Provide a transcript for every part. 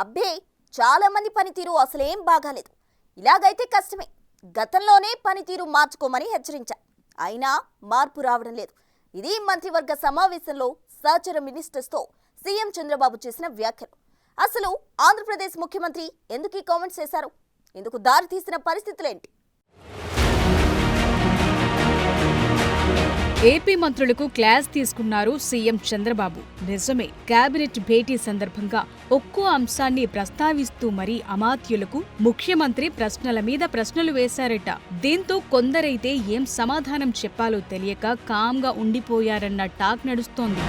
అబ్బే, చాలా మంది పనితీరు అసలేం బాగాలేదు. ఇలాగైతే కష్టమే. గతంలోనే పనితీరు మార్చుకోమని హెచ్చరించా, అయినా మార్పు రావడం లేదు. ఇది మంత్రివర్గ సమావేశంలో సహచర మినిస్టర్స్తో సీఎం చంద్రబాబు చేసిన వ్యాఖ్యలు. అసలు ఆంధ్రప్రదేశ్ ముఖ్యమంత్రి ఎందుకు ఈ కామెంట్స్ చేశారు? ఇందుకు దారితీసిన పరిస్థితులేంటి? ఏపీ మంత్రులకు క్లాస్ తీసుకున్నారు సీఎం చంద్రబాబు. నిజమే, కేబినెట్ భేటీ సందర్భంగా ఒక్కో అంశాన్ని ప్రస్తావిస్తూ మరీ అమాత్యులకు ముఖ్యమంత్రి ప్రశ్నల మీద ప్రశ్నలు వేశారట. దీంతో కొందరైతే ఏం సమాధానం చెప్పాలో తెలియక కామ్గా ఉండిపోయారన్న టాక్ నడుస్తోంది.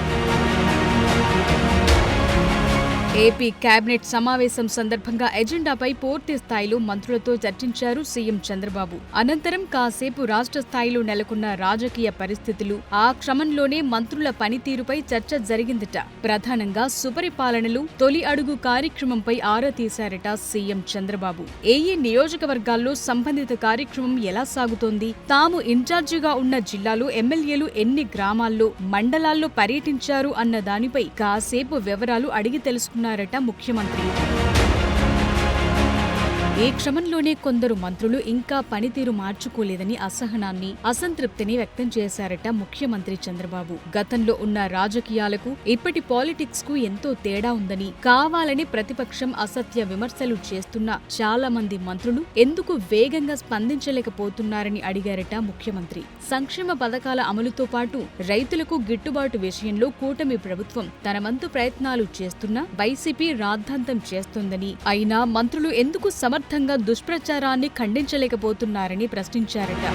ఏపీ కేబినెట్ సమావేశం సందర్భంగా ఎజెండాపై పూర్తి స్థాయిలో మంత్రులతో చర్చించారు సీఎం చంద్రబాబు. అనంతరం కాసేపు రాష్ట్ర స్థాయిలో నెలకొన్న రాజకీయ పరిస్థితులు, ఆ క్రమంలోనే మంత్రుల పనితీరుపై చర్చ జరిగిందట. ప్రధానంగా సుపరిపాలనలు, తొలి అడుగు కార్యక్రమంపై ఆరా తీశారట సీఎం చంద్రబాబు. ఏయే నియోజకవర్గాల్లో సంబంధిత కార్యక్రమం ఎలా సాగుతోంది, తాము ఇన్ఛార్జిగా ఉన్న జిల్లాలో ఎమ్మెల్యేలు ఎన్ని గ్రామాల్లో, మండలాల్లో పర్యటించారు అన్న దానిపై కాసేపు వివరాలు అడిగి తెలుసుకున్నారు ముఖ్యమంత్రి. ఈ క్రమంలోనే కొందరు మంత్రులు ఇంకా పనితీరు మార్చుకోలేదని అసహనాన్ని, అసంతృప్తిని వ్యక్తం చేశారట ముఖ్యమంత్రి చంద్రబాబు. గతంలో ఉన్న రాజకీయాలకు ఇప్పటి పాలిటిక్స్ కు ఎంతో తేడా ఉందని, కావాలని ప్రతిపక్షం అసత్య విమర్శలు చేస్తున్న చాలా మంది మంత్రులు ఎందుకు వేగంగా స్పందించలేకపోతున్నారని అడిగారట ముఖ్యమంత్రి. సంక్షేమ పథకాల అమలుతో పాటు రైతులకు గిట్టుబాటు విషయంలో కూటమి ప్రభుత్వం తన వంతు ప్రయత్నాలు చేస్తున్నా వైసీపీ రాద్ధాంతం చేస్తోందని, అయినా మంత్రులు ఎందుకు సమర్థంగా దుష్ప్రచారాన్ని ఖండించలేకపోతున్నారని ప్రశ్నించారట.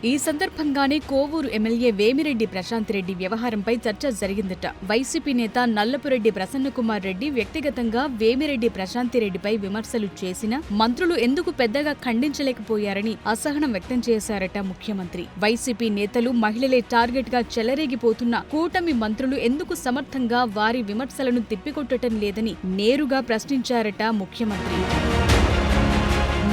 ఈ సందర్భంగానే కోవూరు ఎమ్మెల్యే వేమిరెడ్డి ప్రశాంత్ రెడ్డి వ్యవహారంపై చర్చ జరిగిందట. వైసీపీ నేత నల్లపురెడ్డి ప్రసన్నకుమార్ రెడ్డి వ్యక్తిగతంగా వేమిరెడ్డి ప్రశాంతిరెడ్డిపై విమర్శలు చేసినా మంత్రులు ఎందుకు పెద్దగా ఖండించలేకపోయారని అసహనం వ్యక్తం చేశారట ముఖ్యమంత్రి. వైసీపీ నేతలు, మహిళలే టార్గెట్ గా చెలరేగిపోతున్న కూటమి మంత్రులు ఎందుకు సమర్థంగా వారి విమర్శలను తిప్పికొట్టడం లేదని నేరుగా ప్రశ్నించారట ముఖ్యమంత్రి.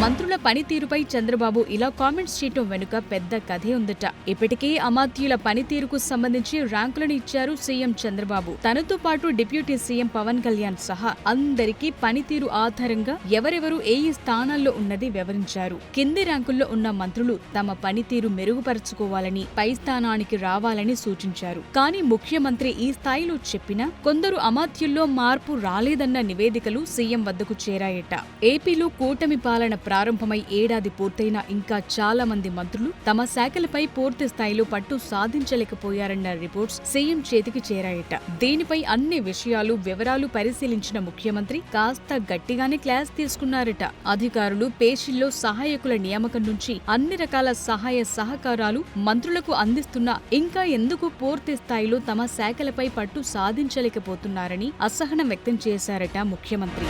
మంత్రుల పనితీరుపై చంద్రబాబు ఇలా కామెంట్స్ చేయటం వెనుక పెద్ద కథే ఉందట. ఇప్పటికే అమాత్యుల పనితీరుకు సంబంధించి ర్యాంకులను ఇచ్చారు సీఎం చంద్రబాబు. తనతో పాటు డిప్యూటీ సీఎం పవన్ కళ్యాణ్ సహా అందరికీ పనితీరు ఆధారంగా ఎవరెవరు ఏ స్థానాల్లో ఉన్నది వివరించారు. కింది ర్యాంకుల్లో ఉన్న మంత్రులు తమ పనితీరు మెరుగుపరుచుకోవాలని, పై స్థానానికి రావాలని సూచించారు. కానీ ముఖ్యమంత్రి ఈ స్థాయిలో చెప్పినా కొందరు అమాత్యుల్లో మార్పు రాలేదన్న నివేదికలు సీఎం వద్దకు చేరాయట. ఏపీలో కూటమి పాలన ప్రారంభమై ఏడాది పూర్తయినా ఇంకా చాలా మంది మంత్రులు తమ శాఖలపై పూర్తి స్థాయిలో పట్టు సాధించలేకపోయారన్న రిపోర్ట్స్ సీఎం చేతికి చేరాయట. దీనిపై అన్ని విషయాలు, వివరాలు పరిశీలించిన ముఖ్యమంత్రి కాస్త గట్టిగానే క్లాస్ తీసుకున్నారట. అధికారులు, పేషీల్లో సహాయకుల నియామకం నుంచి అన్ని రకాల సహాయ సహకారాలు మంత్రులకు అందిస్తున్నా ఇంకా ఎందుకు పూర్తి స్థాయిలో తమ శాఖలపై పట్టు సాధించలేకపోతున్నారని అసహనం వ్యక్తం చేశారట ముఖ్యమంత్రి.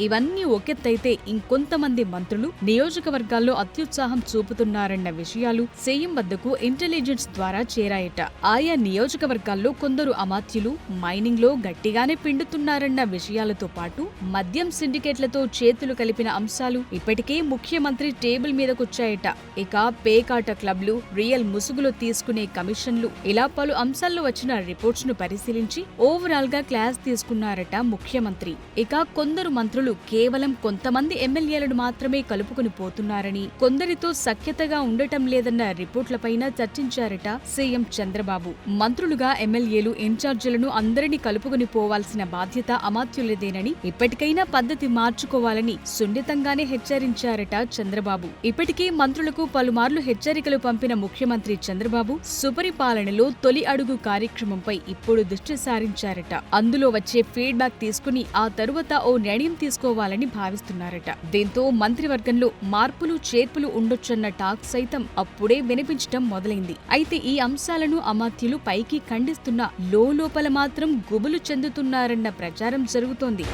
ఇవన్నీ ఒకెత్తైతే ఇంకొంతమంది మంత్రులు నియోజకవర్గాల్లో అత్యుత్సాహం చూపుతున్నారన్న విషయాలు సీఎం వద్దకు ఇంటెలిజెన్స్ ద్వారా చేరాయట. ఆయా నియోజకవర్గాల్లో కొందరు అమాత్యులు మైనింగ్ లో గట్టిగానే పిండుతున్నారన్న విషయాలతో పాటు మద్యం సిండికేట్లతో చేతులు కలిపిన అంశాలు ఇప్పటికే ముఖ్యమంత్రి టేబుల్ మీదకొచ్చాయట. ఇక పేకాట క్లబ్లు, రియల్ ముసుగులో తీసుకునే కమిషన్లు, ఇలా పలు అంశాల్లో వచ్చిన రిపోర్ట్స్ ను పరిశీలించి ఓవరాల్ గా క్లాస్ తీసుకున్నారట ముఖ్యమంత్రి. ఇక కొందరు మంత్రులు కేవలం కొంతమంది ఎమ్మెల్యేలను మాత్రమే కలుపుకుని పోతున్నారని, కొందరితో సఖ్యతగా ఉండటం లేదన్న రిపోర్ట్లపైన చర్చించారట సీఎం చంద్రబాబు. మంత్రులుగా ఎమ్మెల్యేలు, ఇన్ఛార్జీలను అందరినీ కలుపుకుని పోవాల్సిన బాధ్యత అమాత్యులదేనని, ఇప్పటికైనా పద్ధతి మార్చుకోవాలని సున్నితంగానే హెచ్చరించారట చంద్రబాబు. ఇప్పటికే మంత్రులకు పలుమార్లు హెచ్చరికలు పంపిన ముఖ్యమంత్రి చంద్రబాబు సుపరిపాలనలో తొలి అడుగు కార్యక్రమంపై ఇప్పుడు దృష్టి సారించారట. అందులో వచ్చే ఫీడ్బ్యాక్ తీసుకుని ఆ తరువాత ఓ నిర్ణయం తీసుకోవాలని భావిస్తున్నారట. దీంతో మంత్రివర్గంలో మార్పులు, చేర్పులు ఉండొచ్చన్న టాక్ సైతం అప్పుడే వినిపించటం మొదలైంది. అయితే ఈ అంశాలను అమాత్యులు పైకి ఖండిస్తున్నా లోపల మాత్రం గుబులు చెందుతున్నారన్న ప్రచారం జరుగుతోంది.